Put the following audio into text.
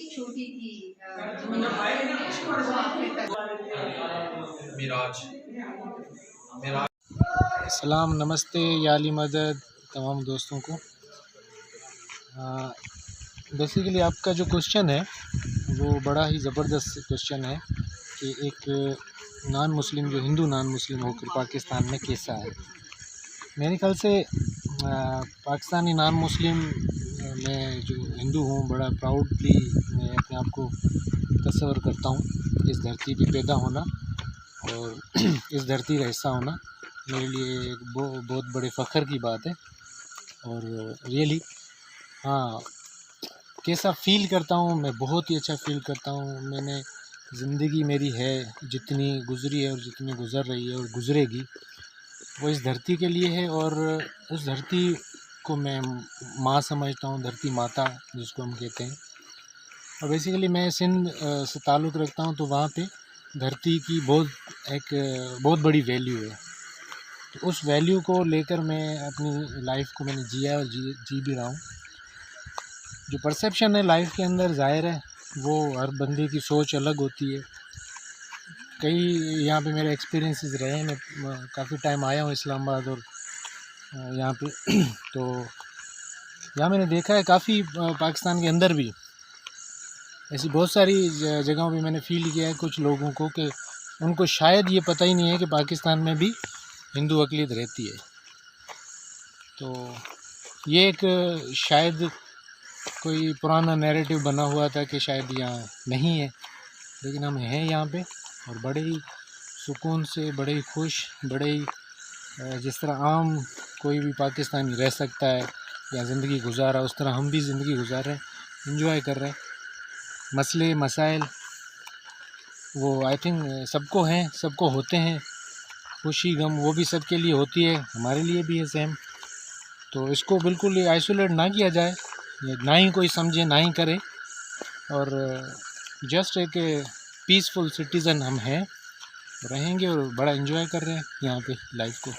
छोटी थी मिराज सलाम नमस्ते याली मदद तमाम दोस्तों को। बेसिकली आपका जो क्वेश्चन है वो बड़ा ही ज़बरदस्त क्वेश्चन है कि एक नॉन मुस्लिम जो हिंदू नॉन मुस्लिम होकर पाकिस्तान में कैसा है। मेरे ख्याल से पाकिस्तानी नॉन मुस्लिम मैं जो हिंदू हूँ बड़ा प्राउडली मैं अपने आप को तस्वर करता हूँ। इस धरती पे पैदा होना और इस धरती का हिस्सा होना मेरे लिए एक बहुत बड़े फ़ख्र की बात है। और रियली हाँ, कैसा फ़ील करता हूँ मैं, बहुत ही अच्छा फ़ील करता हूँ। मैंने ज़िंदगी मेरी है जितनी गुज़री है और जितनी गुज़र रही है और गुज़रेगी वो इस धरती के लिए है। और उस धरती को मैं माँ समझता हूँ, धरती माता जिसको हम कहते हैं। और बेसिकली मैं सिंध से ताल्लुक़ रखता हूँ, तो वहाँ पे धरती की बहुत बड़ी वैल्यू है। तो उस वैल्यू को लेकर मैं अपनी लाइफ को मैंने जिया और जी भी रहा हूँ। जो परसेप्शन है लाइफ के अंदर ज़ाहिर है वो हर बंदे की सोच अलग होती है। कई यहाँ पे मेरे एक्सपीरियंसेस रहे हैं, मैं काफ़ी टाइम आया हूँ इस्लामाबाद और यहाँ पे तो यहाँ मैंने देखा है काफ़ी पाकिस्तान के अंदर भी ऐसी बहुत सारी जगहों पे मैंने फ़ील किया है कुछ लोगों को कि उनको शायद ये पता ही नहीं है कि पाकिस्तान में भी हिंदू अक़लियत रहती है। तो ये एक शायद कोई पुराना नैरेटिव बना हुआ था कि शायद यहाँ नहीं है, लेकिन हम हैं यहाँ पे और बड़े ही सुकून से, बड़े ही खुश, बड़े ही जिस तरह आम कोई भी पाकिस्तानी रह सकता है या ज़िंदगी गुजारा उस तरह हम भी ज़िंदगी गुजार रहे हैं, एंजॉय कर रहे हैं। मसले मसाइल वो आई थिंक सबको हैं, सबको होते हैं, खुशी गम वो भी सबके लिए होती है, हमारे लिए भी है सेम। तो इसको बिल्कुल आइसोलेट ना किया जाए, ना ही कोई समझे ना ही करे। और जस्ट एक पीसफुल सिटीज़न हम हैं, रहेंगे और बड़ा एंजॉय कर रहे हैं यहाँ पे लाइफ को।